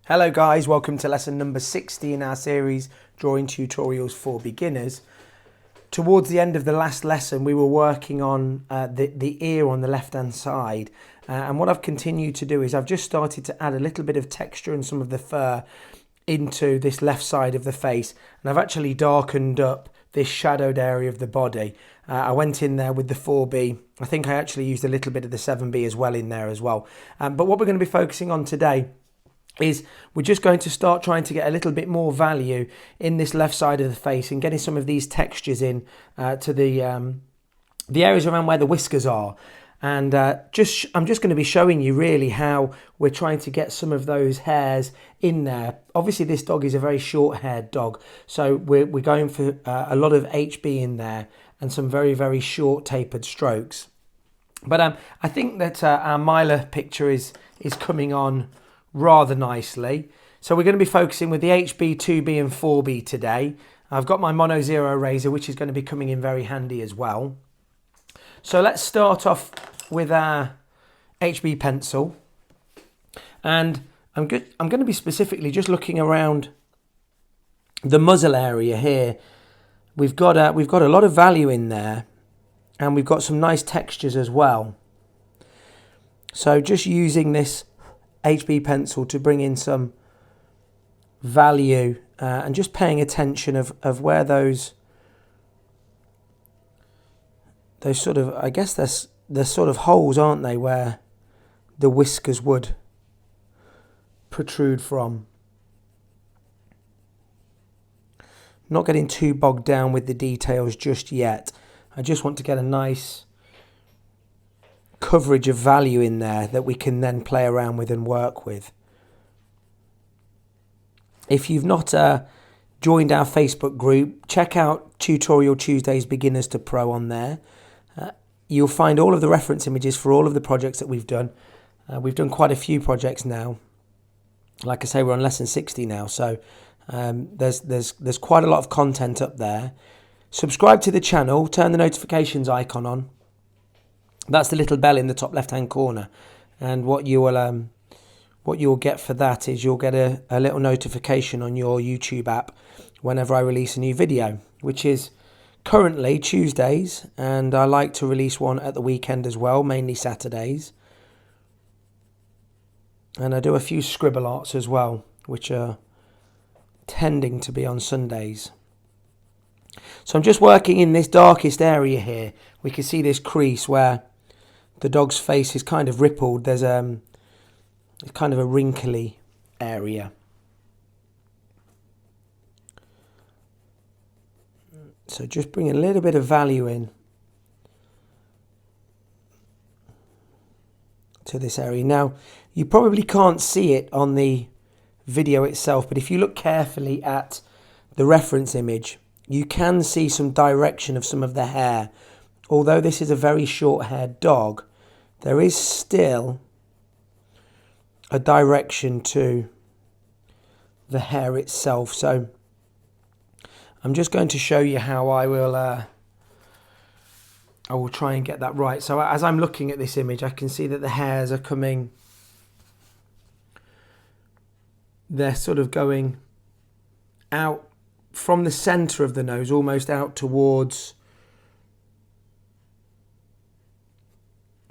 Hello guys, welcome to lesson number 60 in our series Drawing Tutorials for Beginners. Towards the end of the last lesson we were working on the ear on the left hand side, and what I've continued to do is I've just started to add a little bit of texture and some of the fur into this left side of the face, and I've actually darkened up this shadowed area of the body. I went in there with the 4B. I think I actually used a little bit of the 7B as well in there as well. But what we're going to be focusing on today is we're just going to start trying to get a little bit more value in this left side of the face and getting some of these textures in to the areas around where the whiskers are. And I'm just going to be showing you really how we're trying to get some of those hairs in there. Obviously this dog is a very short haired dog, so we're going for a lot of HB in there and some very, very short tapered strokes. But I think that our Myla picture is coming on rather nicely. So we're going to be focusing with the HB, 2B and 4B today. I've got my Mono Zero razor, which is going to be coming in very handy as well. So let's start off with our HB pencil, and I'm going to be specifically just looking around the muzzle area here. We've got a lot of value in there, and we've got some nice textures as well. So just using this HB pencil to bring in some value and just paying attention of where those sort of, I guess they're sort of holes, aren't they, where the whiskers would protrude from. Not getting too bogged down with the details just yet. I just want to get a nice coverage of value in there that we can then play around with and work with. If you've not joined our Facebook group, check out Tutorial Tuesdays Beginners to Pro on there. You'll find all of the reference images for all of the projects that we've done. We've done quite a few projects now. Like I say, we're on lesson 60 now, so there's quite a lot of content up there. Subscribe to the channel, turn the notifications icon on. That's the little bell in the top left hand corner, and what you'll get for that is you'll get a little notification on your YouTube app whenever I release a new video, which is currently Tuesdays, and I like to release one at the weekend as well, mainly Saturdays. And I do a few scribble arts as well, which are tending to be on Sundays. So I'm just working in this darkest area here. We can see this crease where the dog's face is kind of rippled. There's kind of a wrinkly area. So just bring a little bit of value in to this area. Now, you probably can't see it on the video itself, but if you look carefully at the reference image, you can see some direction of some of the hair. Although this is a very short-haired dog, there is still a direction to the hair itself. So I'm just going to show you how I will try and get that right. So as I'm looking at this image, I can see that the hairs are coming, they're sort of going out from the center of the nose, almost out towards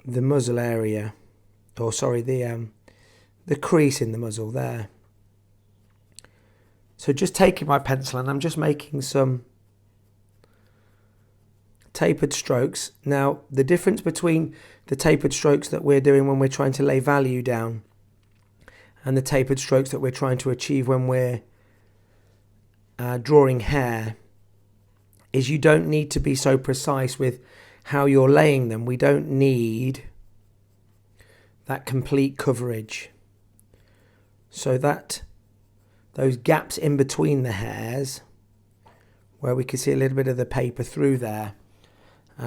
the muzzle area, or sorry, the crease in the muzzle there. So just taking my pencil and I'm just making some tapered strokes. Now, the difference between the tapered strokes that we're doing when we're trying to lay value down and the tapered strokes that we're trying to achieve when we're drawing hair is you don't need to be so precise with how you're laying them. We don't need that complete coverage, so that those gaps in between the hairs where we can see a little bit of the paper through there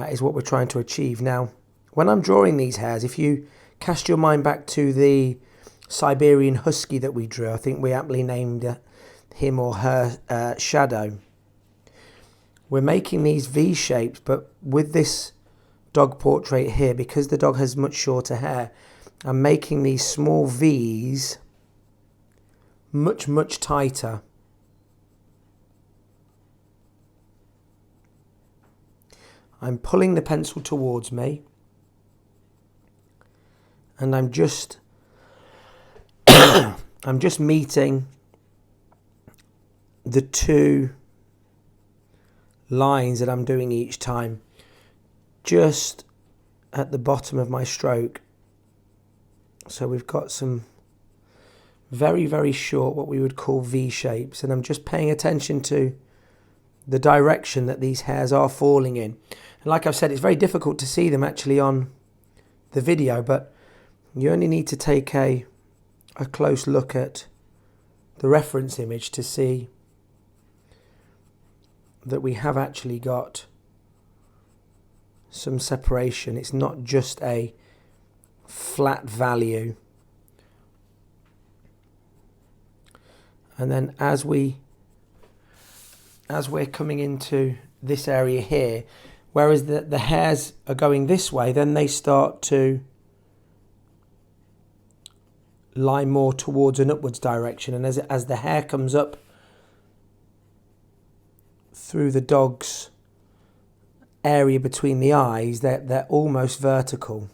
is what we're trying to achieve. Now, when I'm drawing these hairs, if you cast your mind back to the Siberian Husky that we drew, I think we aptly named him or her Shadow. We're making these V shapes, but with this dog portrait here, because the dog has much shorter hair, I'm making these small V's much tighter. I'm pulling the pencil towards me, and I'm just meeting the two lines that I'm doing each time, just at the bottom of my stroke. So we've got some very short, what we would call V shapes, and I'm just paying attention to the direction that these hairs are falling in. And like I've said, it's very difficult to see them actually on the video, but you only need to take a close look at the reference image to see that we have actually got some separation. It's not just a flat value. And then as we're coming into this area here, whereas the hairs are going this way, then they start to lie more towards an upwards direction. And as the hair comes up through the dog's area between the eyes, they're almost vertical.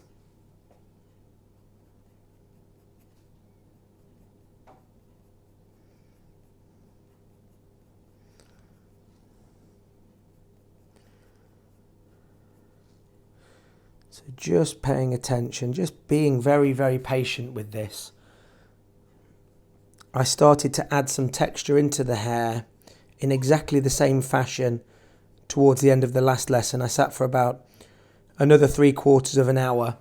So just paying attention, just being very patient with this. I started to add some texture into the hair in exactly the same fashion towards the end of the last lesson. I sat for about another 3/4 of an hour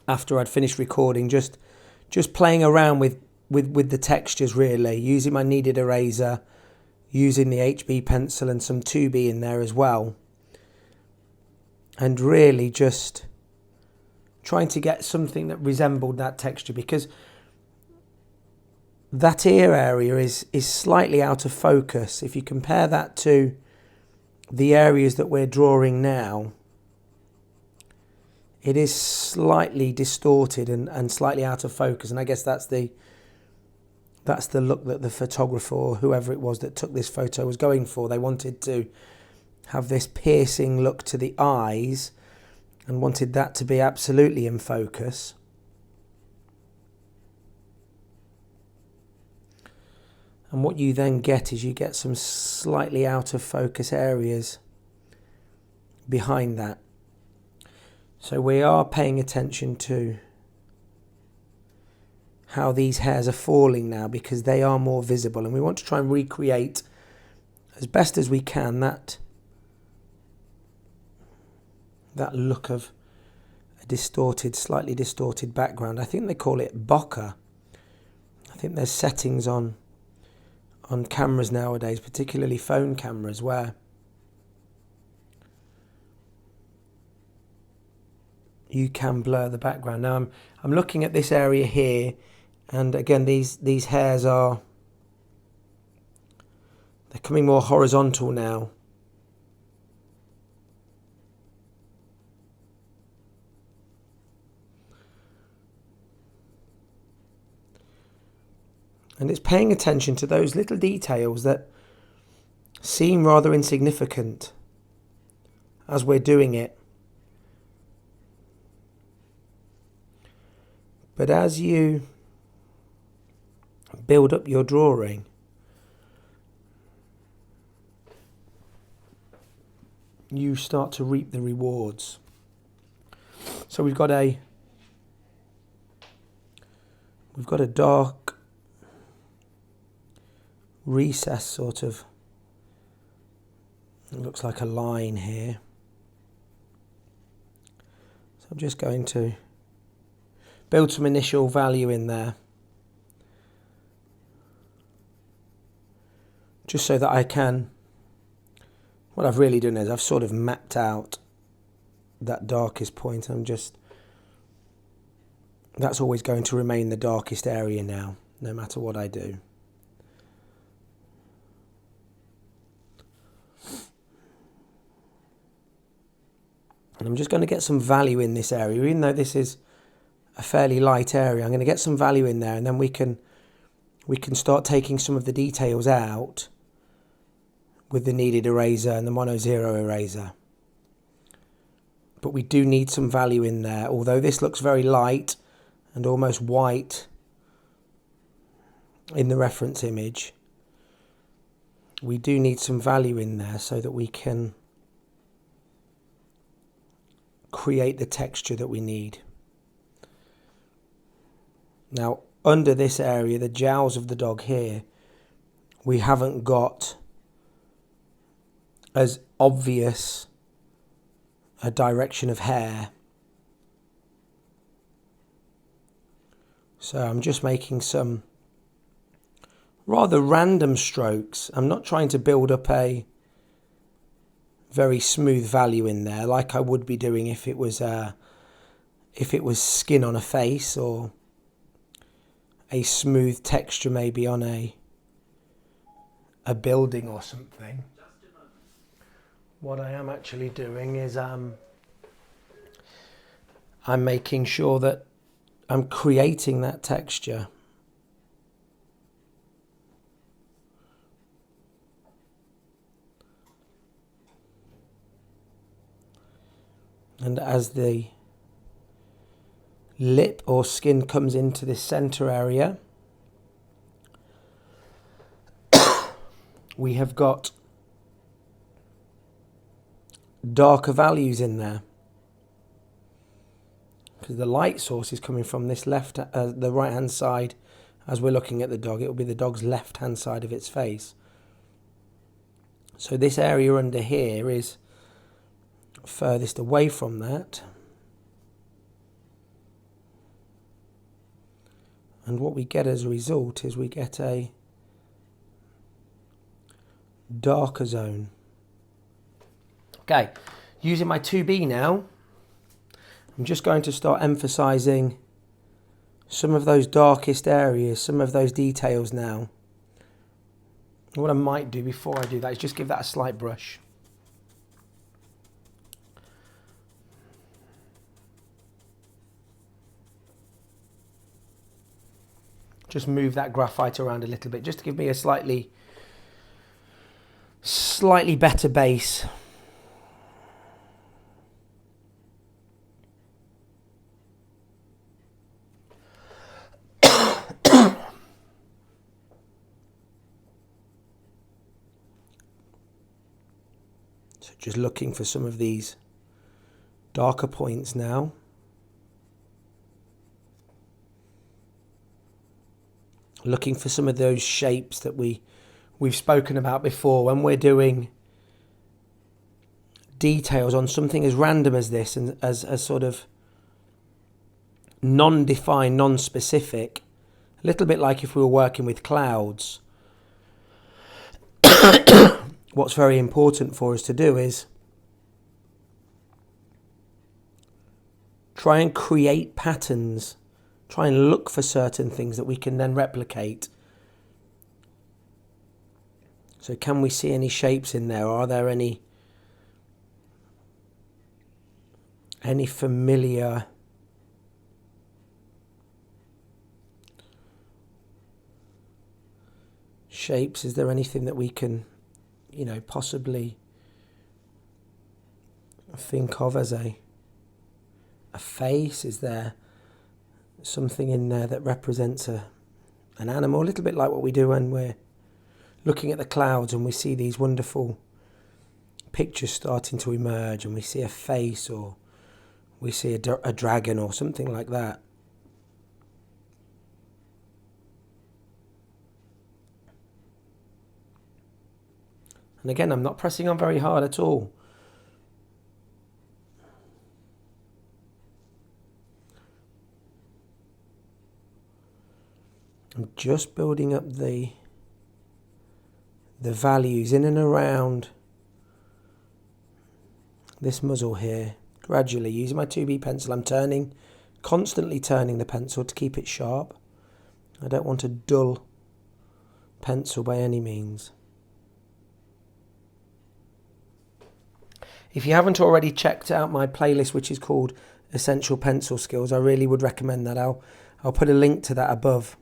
after I'd finished recording, just playing around with the textures, really, using my kneaded eraser, using the HB pencil and some 2B in there as well. And really just trying to get something that resembled that texture, because that ear area is slightly out of focus. If you compare that to the areas that we're drawing now, it is slightly distorted and slightly out of focus. And I guess that's the look that the photographer or whoever it was that took this photo was going for. They wanted to have this piercing look to the eyes and wanted that to be absolutely in focus. And what you then get is you get some slightly out of focus areas behind that. So we are paying attention to how these hairs are falling now, because they are more visible, and we want to try and recreate as best as we can that look of a distorted, slightly distorted background. I think they call it bokeh. I think there's settings on cameras nowadays, particularly phone cameras, where you can blur the background. Now I'm looking at this area here, and again these hairs they're coming more horizontal now. And it's paying attention to those little details that seem rather insignificant as we're doing it. But as you build up your drawing, you start to reap the rewards. So we've got a dark recess, sort of, it looks like a line here. So I'm just going to build some initial value in there, just so that I can, what I've really done is I've sort of mapped out that darkest point. That's always going to remain the darkest area now, no matter what I do. And I'm just going to get some value in this area, even though this is a fairly light area. I'm going to get some value in there, and then we can we can start taking some of the details out with the kneaded eraser and the mono zero eraser. But we do need some value in there. Although this looks very light and almost white in the reference image, we do need some value in there so that we can create the texture that we need. Now, under this area, the jowls of the dog here, we haven't got as obvious a direction of hair. So I'm just making some rather random strokes. I'm not trying to build up a very smooth value in there like I would be doing if it was skin on a face, or a smooth texture maybe on a building or something. What I am actually doing is I'm making sure that I'm creating that texture. And as the lip or skin comes into this center area, we have got darker values in there, because the light source is coming from this the right hand side. As we're looking at the dog, it will be the dog's left hand side of its face. So this area under here is furthest away from that, and what we get as a result is we get a darker zone. Okay, using my 2B now, I'm just going to start emphasizing some of those darkest areas, some of those details now. What I might do before I do that is just give that a slight brush. Just move that graphite around a little bit, just to give me a slightly better base. So just looking for some of these darker points now. Looking for some of those shapes that we've spoken about before when we're doing details on something as random as this, and as sort of non-defined, non-specific, a little bit like if we were working with clouds. What's very important for us to do is try and create patterns. Try and look for certain things that we can then replicate. So can we see any shapes in there? Are there any familiar shapes? Is there anything that we can, possibly think of as a face? Is there something in there that represents an animal, a little bit like what we do when we're looking at the clouds and we see these wonderful pictures starting to emerge, and we see a face, or we see a dragon or something like that. And again, I'm not pressing on very hard at all. I'm just building up the values in and around this muzzle here. Gradually, using my 2B pencil, I'm constantly turning the pencil to keep it sharp. I don't want a dull pencil by any means. If you haven't already checked out my playlist, which is called Essential Pencil Skills, I really would recommend that. I'll put a link to that above.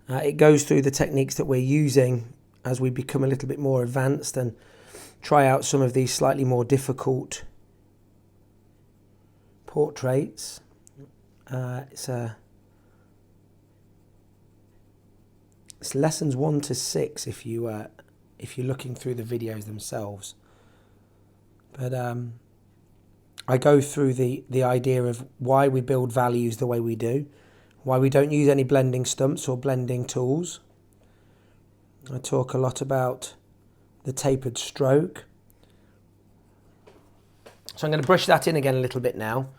It goes through the techniques that we're using as we become a little bit more advanced and try out some of these slightly more difficult portraits. It's lessons 1 to 6 if you're looking through the videos themselves. But I go through the idea of why we build values the way we do, why we don't use any blending stumps or blending tools. I talk a lot about the tapered stroke. So I'm going to brush that in again a little bit now.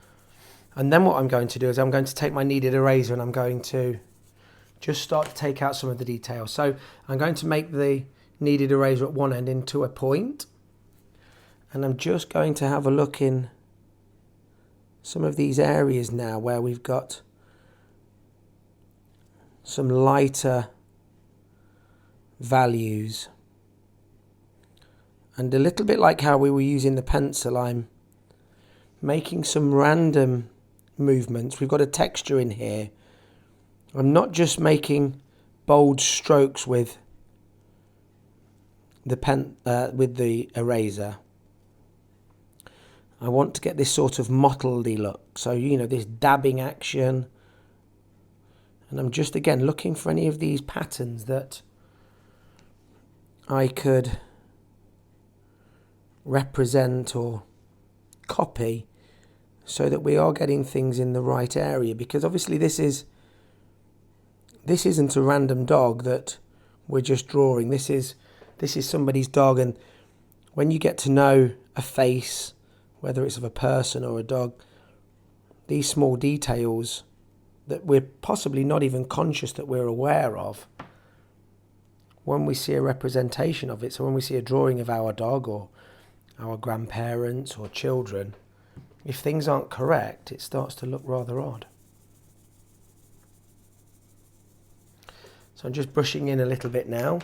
And then what I'm going to do is I'm going to take my kneaded eraser and I'm going to just start to take out some of the details. So I'm going to make the kneaded eraser at one end into a point. And I'm just going to have a look in some of these areas now where we've got some lighter values. And a little bit like how we were using the pencil, I'm making some random movements. We've got a texture in here. I'm not just making bold strokes with the eraser. I want to get this sort of mottledy look. So, you know, this dabbing action. And I'm just, again, looking for any of these patterns that I could represent or copy so that we are getting things in the right area. Because obviously this isn't a random dog that we're just drawing. This is somebody's dog, and when you get to know a face, whether it's of a person or a dog, these small details that we're possibly not even conscious that we're aware of, when we see a representation of it, so when we see a drawing of our dog or our grandparents or children, if things aren't correct, it starts to look rather odd. So I'm just brushing in a little bit now.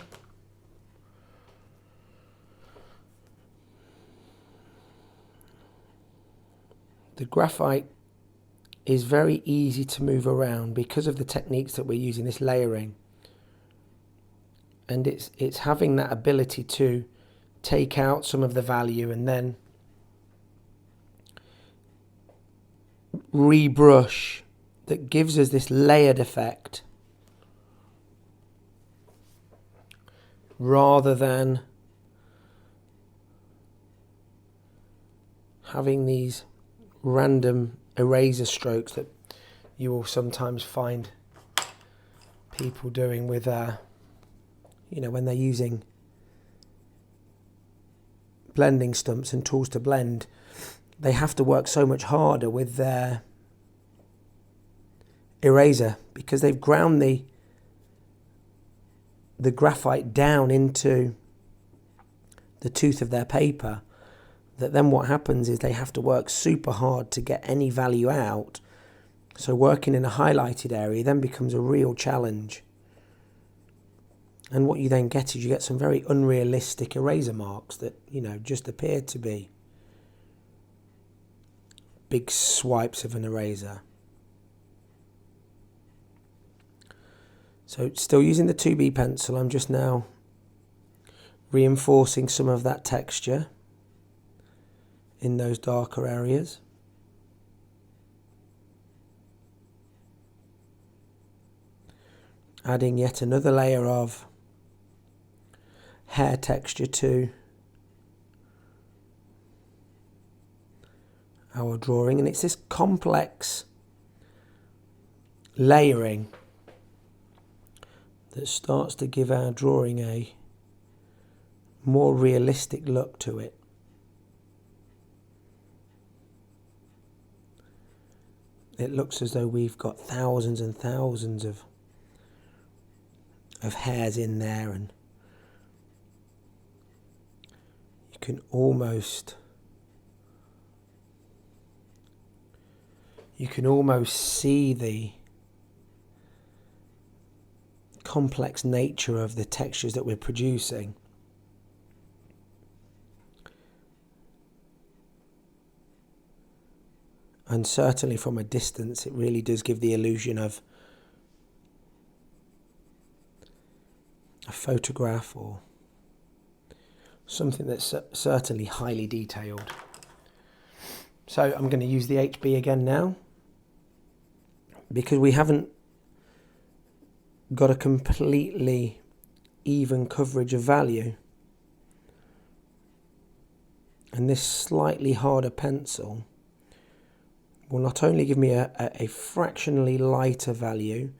The graphite is very easy to move around because of the techniques that we're using, this layering. And it's having that ability to take out some of the value and then rebrush that gives us this layered effect, rather than having these random eraser strokes that you will sometimes find people doing with, when they're using blending stumps and tools to blend. They have to work so much harder with their eraser because they've ground the graphite down into the tooth of their paper, that then what happens is they have to work super hard to get any value out. So working in a highlighted area then becomes a real challenge. And what you then get is you get some very unrealistic eraser marks that, just appear to be big swipes of an eraser. So still using the 2B pencil, I'm just now reinforcing some of that texture in those darker areas. Adding yet another layer of hair texture to our drawing, and it's this complex layering that starts to give our drawing a more realistic look to it. It looks as though we've got thousands and thousands of hairs in there, and you can almost see the complex nature of the textures that we're producing. And certainly from a distance, it really does give the illusion of a photograph or something that's certainly highly detailed. So I'm going to use the HB again now, because we haven't got a completely even coverage of value. And this slightly harder pencil will not only give me a fractionally lighter value,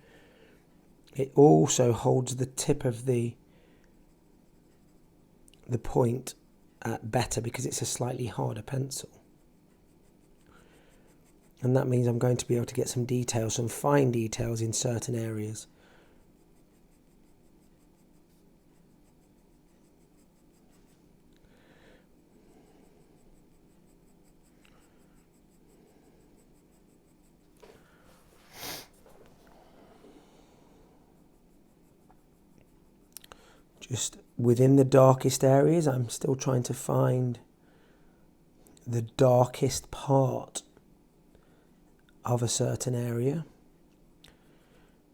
it also holds the tip of the point better, because it's a slightly harder pencil. And that means I'm going to be able to get some details, some fine details in certain areas. Just within the darkest areas, I'm still trying to find the darkest part of a certain area.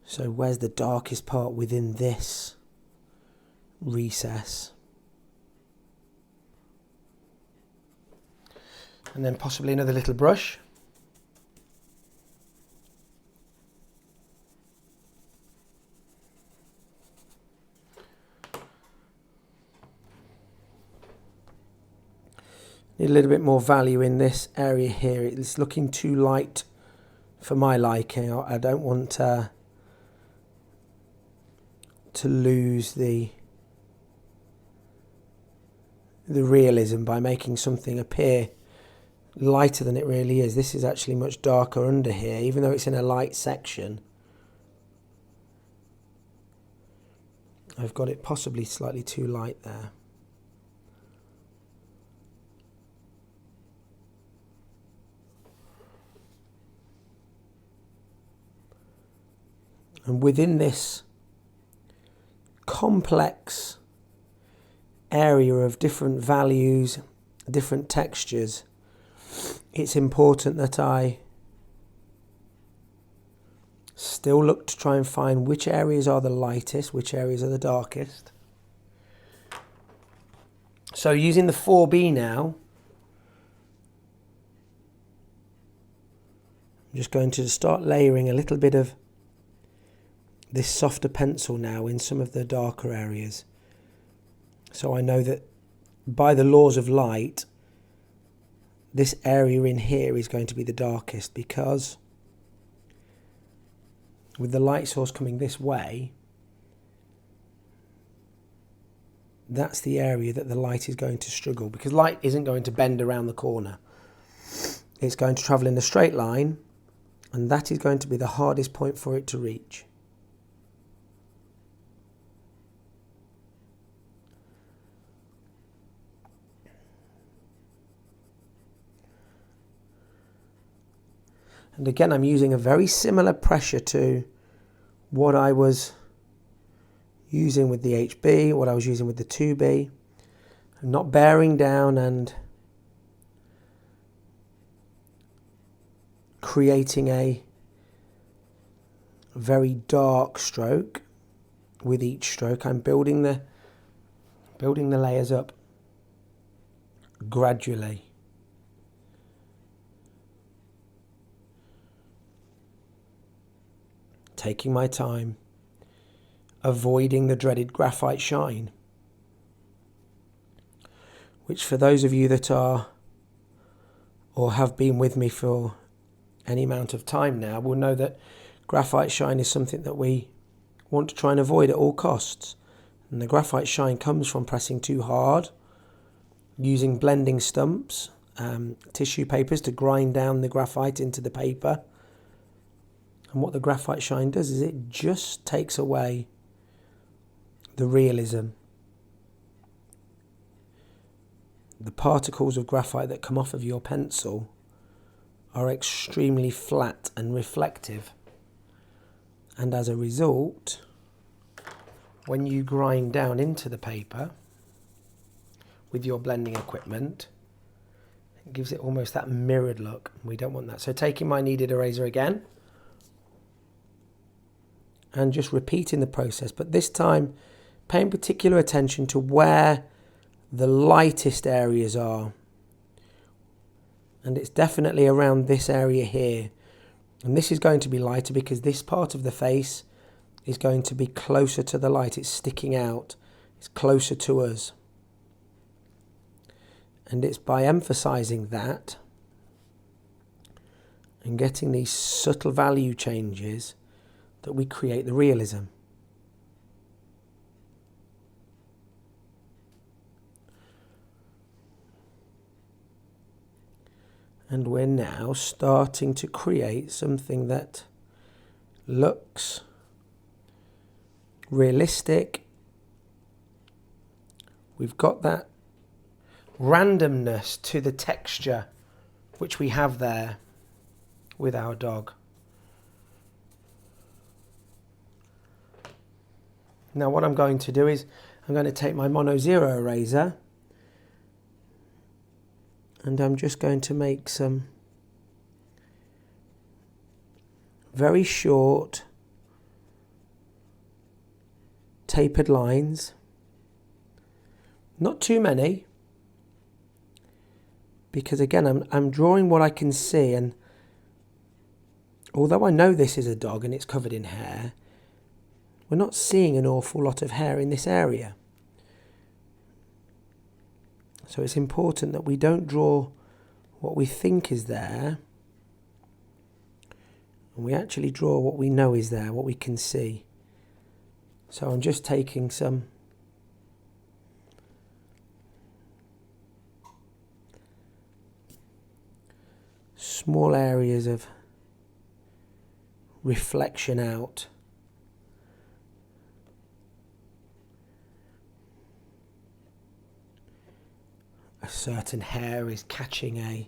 So where's the darkest part within this recess? And then possibly another little brush. Need a little bit more value in this area here. It's looking too light for my liking. I don't want to lose the realism by making something appear lighter than it really is. This is actually much darker under here, even though it's in a light section. I've got it possibly slightly too light there. And within this complex area of different values, different textures, it's important that I still look to try and find which areas are the lightest, which areas are the darkest. So using the 4B now, I'm just going to start layering a little bit of this softer pencil now in some of the darker areas. So I know that by the laws of light, this area in here is going to be the darkest, because with the light source coming this way, that's the area that the light is going to struggle, because light isn't going to bend around the corner. It's going to travel in a straight line, and that is going to be the hardest point for it to reach. And again, I'm using a very similar pressure to what I was using with the HB, what I was using with the 2B. I'm not bearing down and creating a very dark stroke with each stroke. I'm building the layers up gradually. Taking my time, avoiding the dreaded graphite shine, which for those of you that are or have been with me for any amount of time now will know that graphite shine is something that we want to try and avoid at all costs. And the graphite shine comes from pressing too hard, using blending stumps, tissue papers to grind down the graphite into the paper. And what the graphite shine does is it just takes away the realism. The particles of graphite that come off of your pencil are extremely flat and reflective. And as a result, when you grind down into the paper with your blending equipment, it gives it almost that mirrored look. We don't want that. So taking my kneaded eraser again, and just repeating the process, but this time paying particular attention to where the lightest areas are. And it's definitely around this area here. And this is going to be lighter because this part of the face is going to be closer to the light. It's sticking out. It's closer to us. And it's by emphasizing that and getting these subtle value changes that we create the realism. And we're now starting to create something that looks realistic. We've got that randomness to the texture which we have there with our dog. Now what I'm going to do is I'm going to take my Mono Zero eraser and I'm just going to make some very short tapered lines. Not too many, because again I'm drawing what I can see, and although I know this is a dog and it's covered in hair, we're not seeing an awful lot of hair in this area. So it's important that we don't draw what we think is there, and we actually draw what we know is there, what we can see. So I'm just taking some small areas of reflection out. A certain hair is catching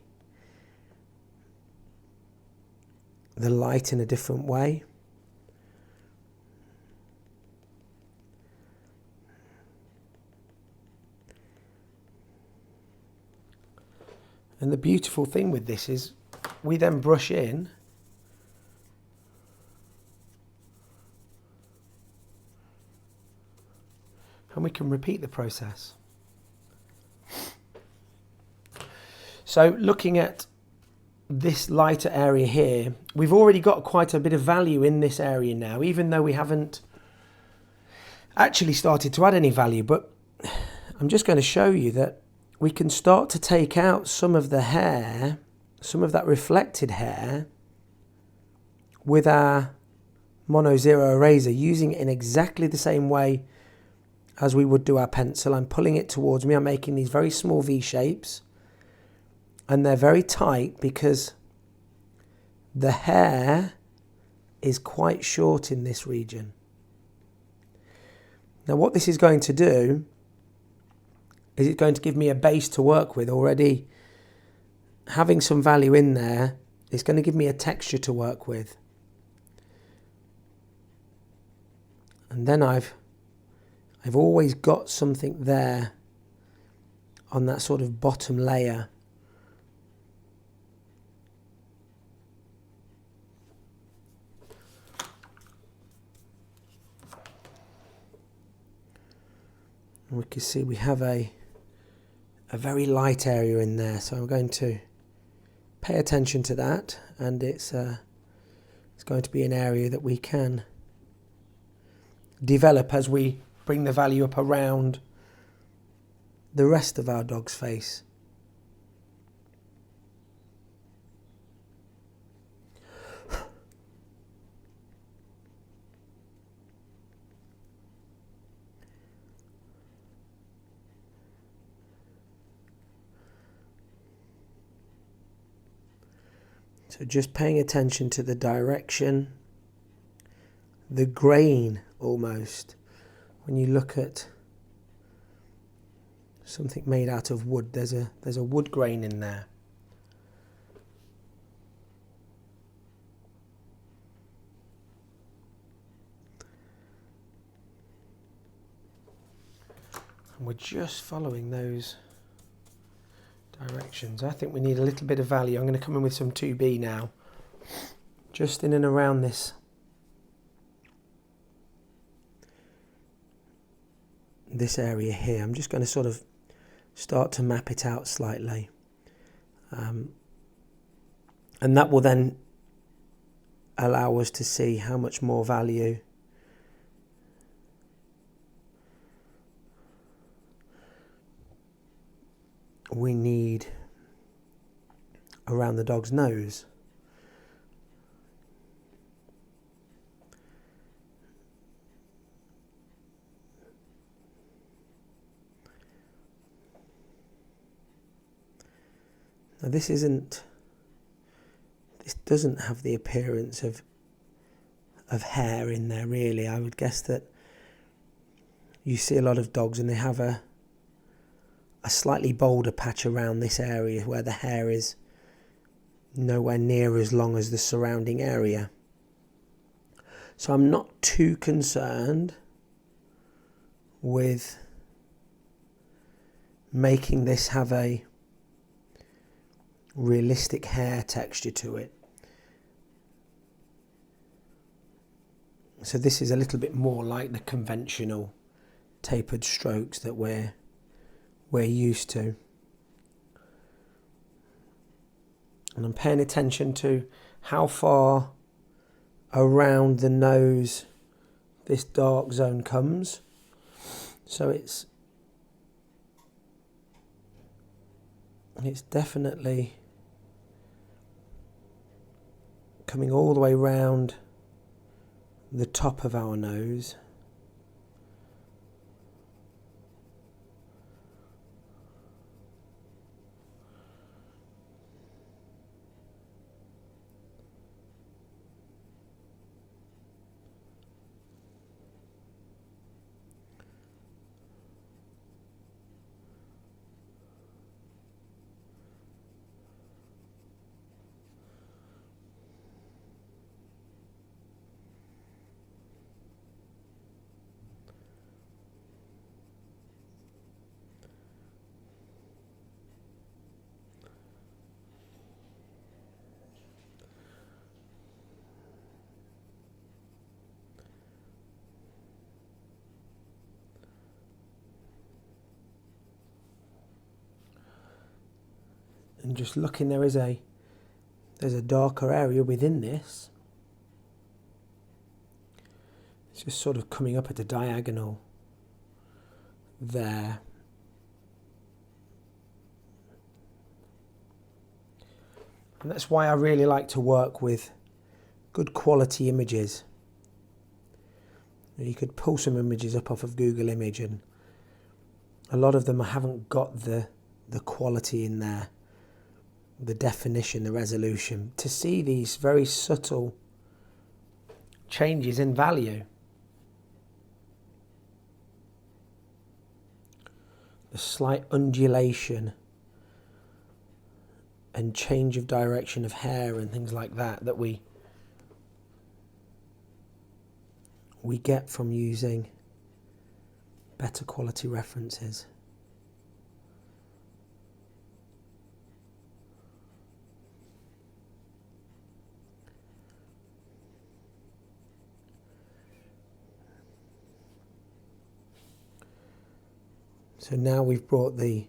the light in a different way. And the beautiful thing with this is we then brush in and we can repeat the process. So looking at this lighter area here, we've already got quite a bit of value in this area now, even though we haven't actually started to add any value. But I'm just going to show you that we can start to take out some of the hair, some of that reflected hair, with our Mono Zero eraser, using it in exactly the same way as we would do our pencil. I'm pulling it towards me. I'm making these very small V shapes, and they're very tight because the hair is quite short in this region. Now what this is going to do is it's going to give me a base to work with already. Having some value in there is going to give me a texture to work with. And then I've always got something there on that sort of bottom layer. And we can see we have a very light area in there, so I'm going to pay attention to that, and it's going to be an area that we can develop as we bring the value up around the rest of our dog's face. So just paying attention to the direction, the grain almost. When you look at something made out of wood, there's a wood grain in there. And we're just following those directions. I think we need a little bit of value. I'm going to come in with some 2B now, just in and around this this area here. I'm just going to sort of start to map it out slightly. And that will then allow us to see how much more value we need around the dog's nose. Now this doesn't have the appearance of hair in there really. I would guess that you see a lot of dogs and they have a slightly bolder patch around this area where the hair is nowhere near as long as the surrounding area. So I'm not too concerned with making this have a realistic hair texture to it. So this is a little bit more like the conventional tapered strokes that we're used to. And I'm paying attention to how far around the nose this dark zone comes. So it's definitely coming all the way round the top of our nose. And just looking, there's a darker area within this. It's just sort of coming up at a diagonal there. And that's why I really like to work with good quality images. You could pull some images up off of Google Image, and a lot of them haven't got the quality in there, the definition, the resolution, to see these very subtle changes in value. The slight undulation and change of direction of hair and things like that we get from using better quality references. So now we've brought the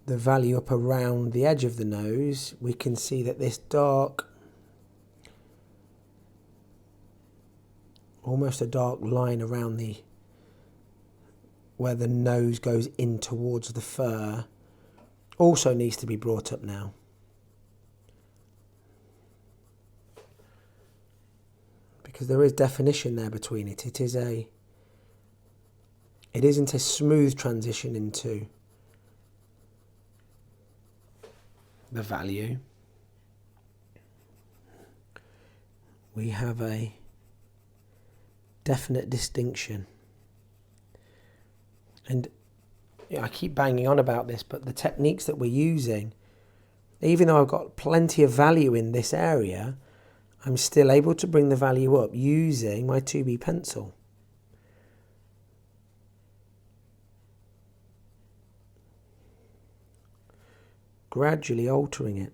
value up around the edge of the nose. We can see that this dark, almost a dark line around where the nose goes in towards the fur, also needs to be brought up now. Because there is definition there between it. It isn't a smooth transition into the value. We have a definite distinction. And I keep banging on about this, but the techniques that we're using, even though I've got plenty of value in this area, I'm still able to bring the value up using my 2B pencil. Gradually altering it.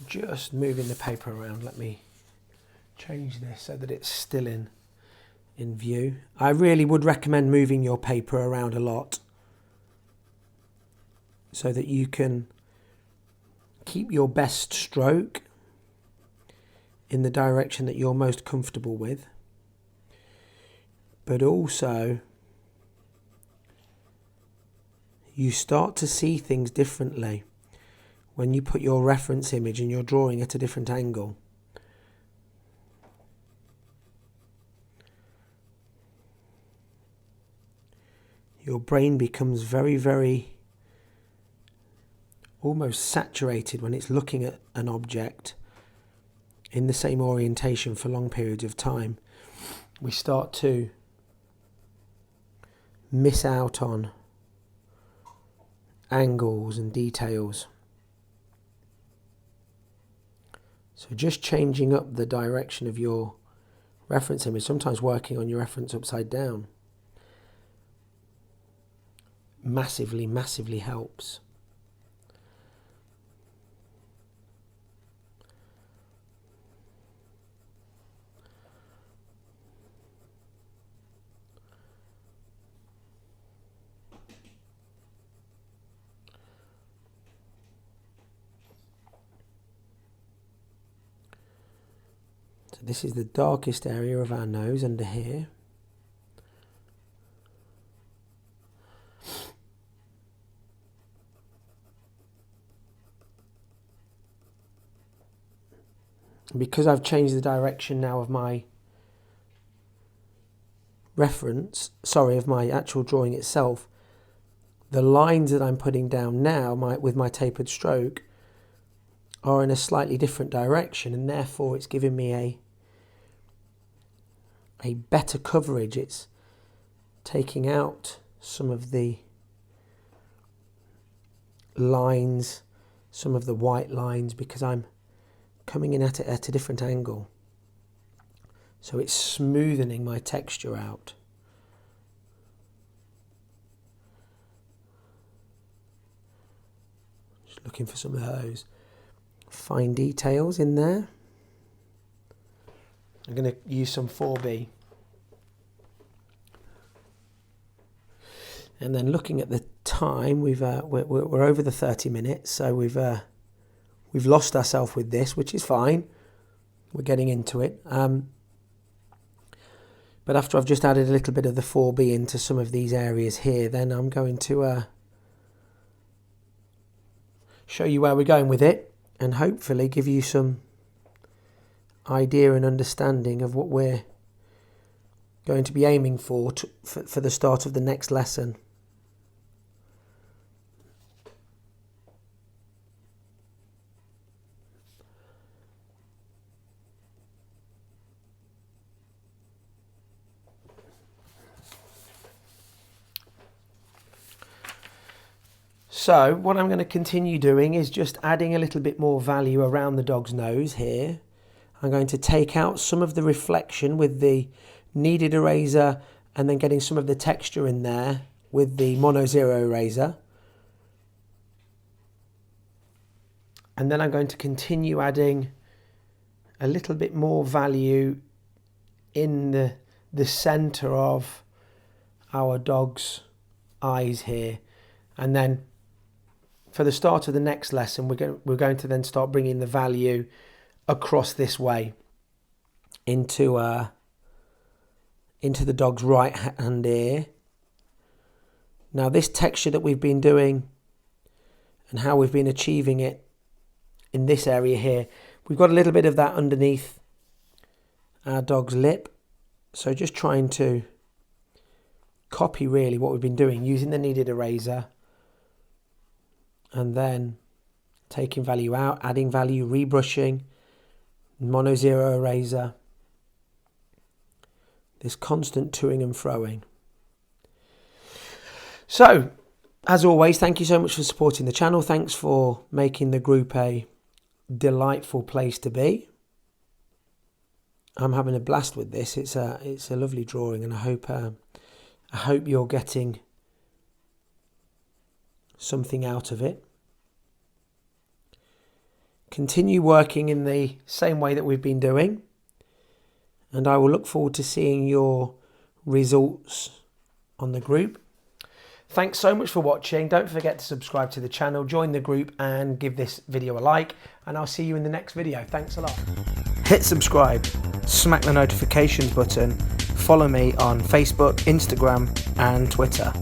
just moving the paper around. Let me change this so that it's still in view. I really would recommend moving your paper around a lot so that you can keep your best stroke in the direction that you're most comfortable with, but also you start to see things differently when you put your reference image and you're drawing at a different angle. Your brain becomes very, very almost saturated when it's looking at an object in the same orientation for long periods of time. We start to miss out on angles and details. So just changing up the direction of your reference image, sometimes working on your reference upside down, massively, massively helps. So this is the darkest area of our nose under here. Because I've changed the direction now of my reference, of my actual drawing itself, the lines that I'm putting down now with my tapered stroke are in a slightly different direction, and therefore it's giving me a better coverage. It's taking out some of the lines, some of the white lines, because I'm coming in at it at a different angle. So it's smoothing my texture out. Just looking for some of those fine details in there. I'm going to use some 4B. And then looking at the time, we're over the 30 minutes, so we've lost ourselves with this, which is fine. We're getting into it. But after I've just added a little bit of the 4B into some of these areas here, then I'm going to show you where we're going with it, and hopefully give you some idea and understanding of what we're going to be aiming for the start of the next lesson. So what I'm going to continue doing is just adding a little bit more value around the dog's nose here. I'm going to take out some of the reflection with the kneaded eraser, and then getting some of the texture in there with the mono zero eraser. And then I'm going to continue adding a little bit more value in the center of our dog's eyes here. And then for the start of the next lesson, we're going to then start bringing the value across this way into the dog's right hand ear. Now this texture that we've been doing and how we've been achieving it in this area here, we've got a little bit of that underneath our dog's lip. So just trying to copy really what we've been doing, using the kneaded eraser, and then taking value out, adding value, rebrushing, mono zero eraser. This constant toing and froing. So, as always, thank you so much for supporting the channel. Thanks for making the group a delightful place to be. I'm having a blast with this. It's a lovely drawing, and I hope you're getting something out of it. Continue working in the same way that we've been doing, and I will look forward to seeing your results on the group. Thanks so much for watching. Don't forget to subscribe to the channel, join the group and give this video a like, and I'll see you in the next video. Thanks a lot. Hit subscribe, smack the notifications button, follow me on Facebook, Instagram and Twitter.